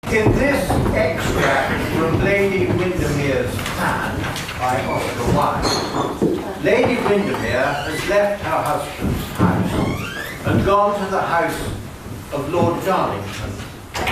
In this extract from Lady Windermere's Hand by Oscar Wilde, Lady Windermere has left her husband's house and gone to the house of Lord Darlington,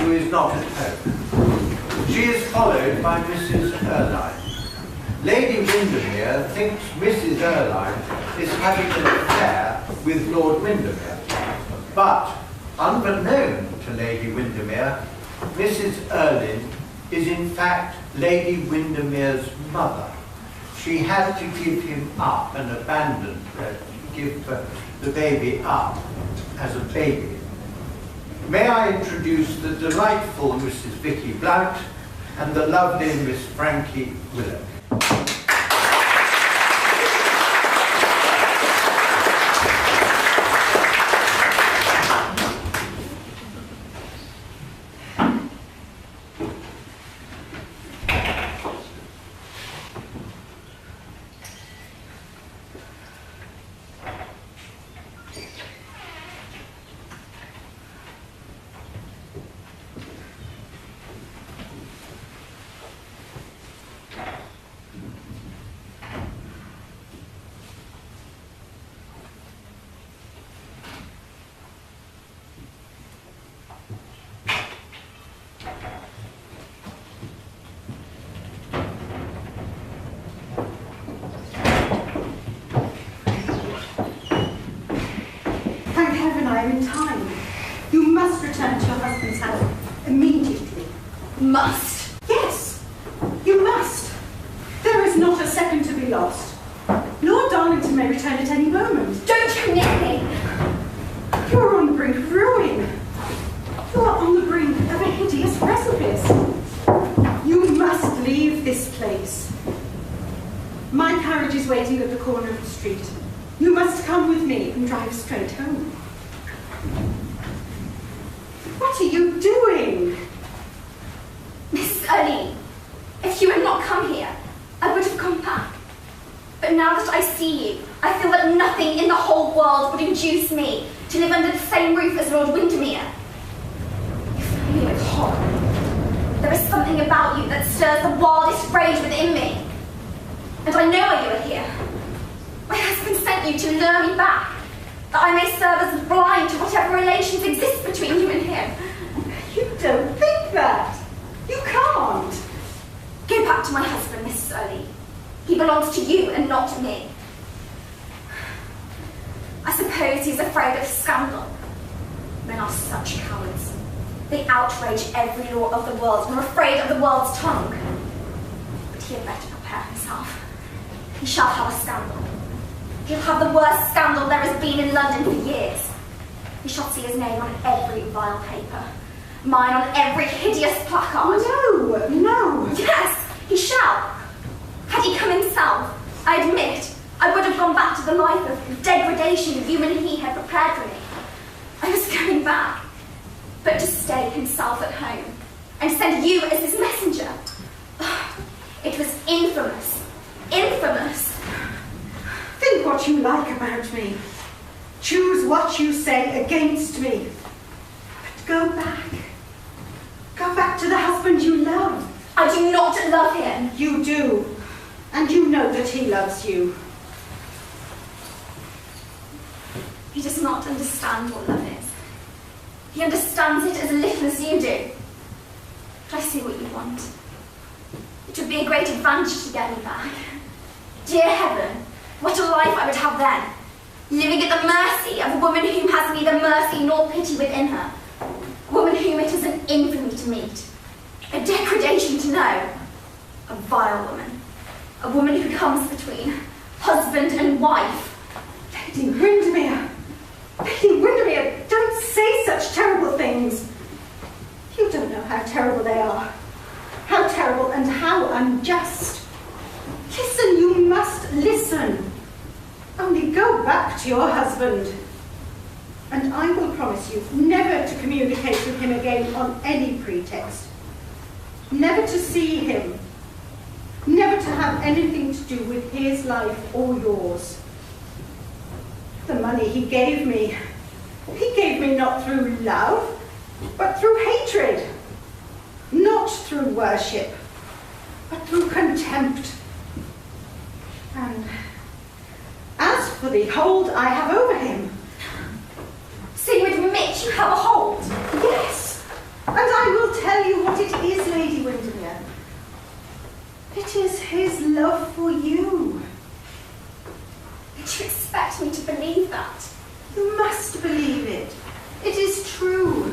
who is not at home. She is followed by Mrs. Erline. Lady Windermere thinks Mrs. Erline is having an affair with Lord Windermere, but unbeknown to Lady Windermere, Mrs. Erline is in fact Lady Windermere's mother. She had to give him up and abandon, give the baby up as a baby. May I introduce the delightful Mrs. Vicky Blount and the lovely Miss Frankie Whillock. In time. You must return to your husband's house immediately. Must? Yes, you must. There is not a second to be lost. Lord Darlington may return at any moment. Don't you near me! You are on the brink of ruin. You are on the brink of a hideous precipice. You must leave this place. My carriage is waiting at the corner of the street. You must come with me and drive straight home. What are you doing? Miss Erline, if you had not come here, I would have come back. But now that I see you, I feel that nothing in the whole world would induce me to live under the same roof as Lord Windermere. You fill me with horror. There is something about you that stirs the wildest rage within me. And I know why you are here. My husband sent you to lure me back, that I may serve as blind to whatever relations exist between you and him. You don't think that. You can't. Go back to my husband, Mrs. Erline. He belongs to you and not to me. I suppose he's afraid of scandal. Men are such cowards. They outrage every law of the world and are afraid of the world's tongue. But he had better prepare himself. He shall have a scandal. He'll have the worst scandal there has been in London for years. He shall see his name on every vile paper. Mine on every hideous placard. No, no. Yes, he shall. Had he come himself, I admit, I would have gone back to the life of degradation you and he had prepared for me. I was going back, but to stay himself at home and send you as his messenger. It was infamous. Infamous. Think what you like about me. Choose what you say against me. But go back. Go back to the husband you love. I do not love him. You do. And you know that he loves you. He does not understand what love is. He understands it as little as you do. But I see what you want. It would be a great advantage to get me back. Dear heaven, what a life I would have then, living at the mercy of a woman who has neither mercy nor pity within her, a woman whom it is an infamy to meet, a degradation to know, a vile woman, a woman who comes between husband and wife. Lady Windermere! Lady Windermere, don't say such terrible things. You don't know how terrible they are. How terrible and how unjust. Listen, you must listen. Only go back to your husband. And I will promise you never to communicate with him again on any pretext. Never to see him. Never to have anything to do with his life or yours. The money he gave me not through love, but through hatred. through worship, but through contempt. And as for the hold I have over him... So you admit you have a hold? Yes, and I will tell you what it is, Lady Windermere. It is his love for you. Did you expect me to believe that? You must believe it. It is true.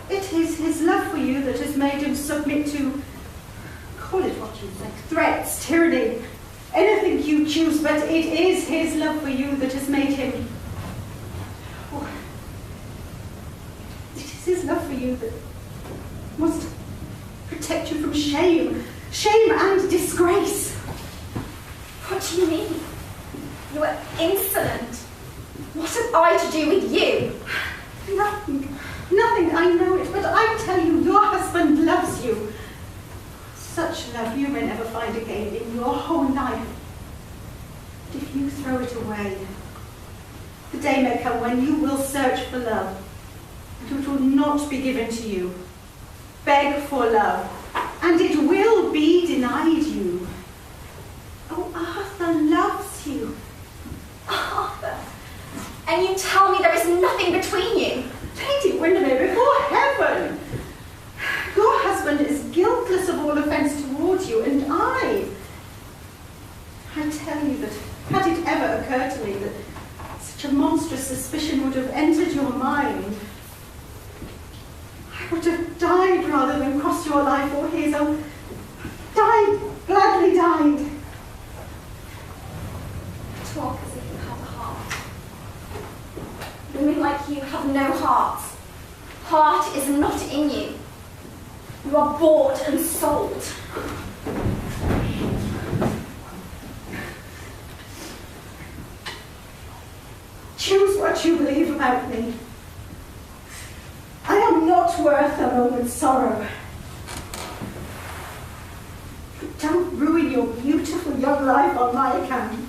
It is his love for you that has made him submit to, call it what you like, threats, tyranny, anything you choose, but it is his love for you that has made him... Oh, it is his love for you that must protect you from shame and disgrace. What do you mean? You are insolent. What have I to do with you? Nothing, I know it, but I tell you, your husband loves you. Such love you may never find again in your whole life. But if you throw it away, the day may come when you will search for love, and it will not be given to you. Beg for love, and it will be denied you. Oh, Arthur loves you. Arthur? And you tell me there is nothing between you? Lady Windermere, before heaven! Your husband is guiltless of all offence towards you, and I tell you that, had it ever occurred to me that such a monstrous suspicion would have entered your mind, I would have died rather than cross your life or his. Oh, died, gladly died. Talk as if you have a heart. Women like you have no hearts. Heart is not in you. You are bought and sold. Choose what you believe about me. I am not worth a moment's sorrow. But don't ruin your beautiful young life on my account.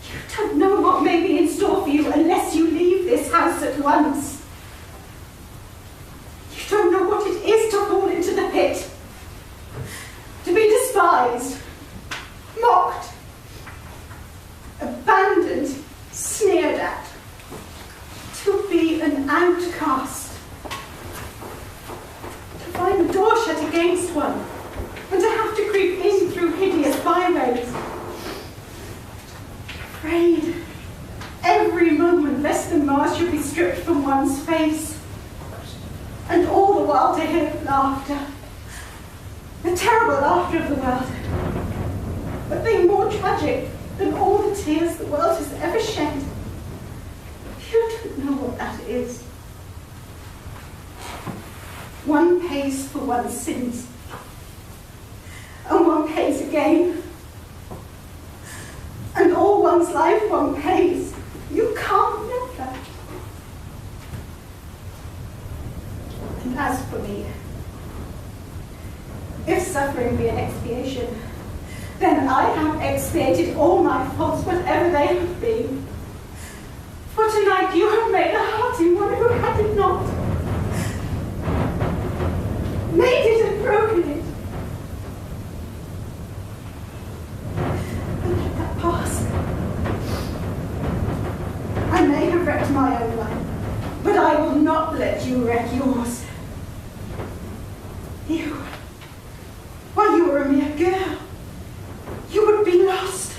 You don't know what may be in store for you unless you leave this house at once. You don't know what it is to fall into the pit, to be despised, mocked, abandoned, sneered at, to be an outcast, to find the door shut against one, and to have to creep in through hideous byways, afraid every moment lest the mask should be stripped from one's face, and all the while to hear laughter, the terrible laughter of the world, a thing more tragic than all the tears the world has ever shed. You don't know what that is. One pays for one's sins, and one pays again. And all one's life one pays. You can't live that. And as for me, if suffering be an expiation, then I have expiated all my faults, whatever they have been. For tonight you have made a heart in one who had it not. Made it and broken it. And let that pass. I may have wrecked my own life, but I will not let you wreck yours. You, while you were a mere girl, you would be lost.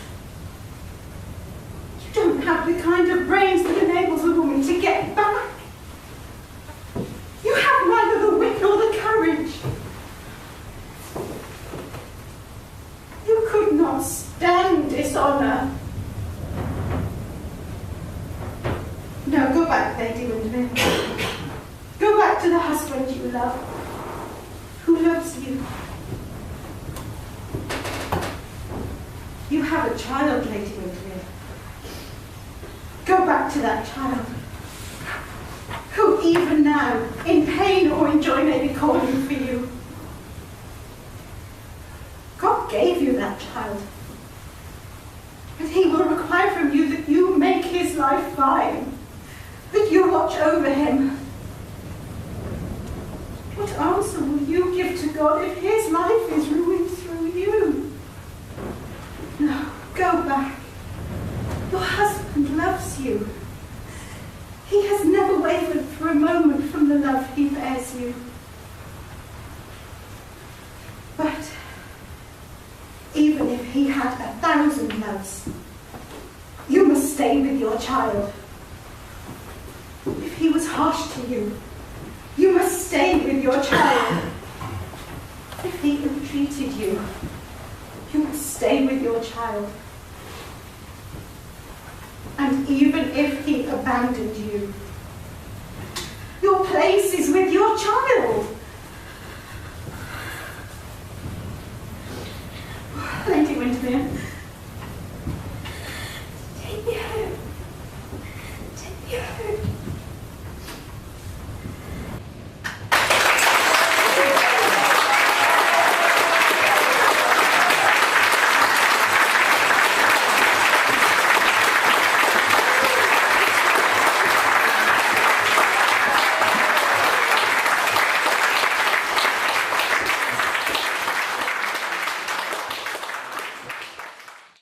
You don't have the kind of brains that enables a woman to get back. You have neither the wit nor the courage. You could not stand dishonour. No, go back, Lady Windermere. Go back to the husband you love, who loves you. You have a child, Lady Windermere. Go back to that child, who even now, in pain or in joy, may be calling for you. God gave you that child, but he will require from you that you make his life fine, that you watch over him. What answer answer will you give to God if his life is ruined through you? No, go back. Your husband loves you. He has never wavered for a moment from the love he bears you. But even if he had 1,000 loves, you must stay with your child. If he was harsh to you, you must stay with your child. If he ill-treated you, you must stay with your child. And even if he abandoned you, your place is with your child.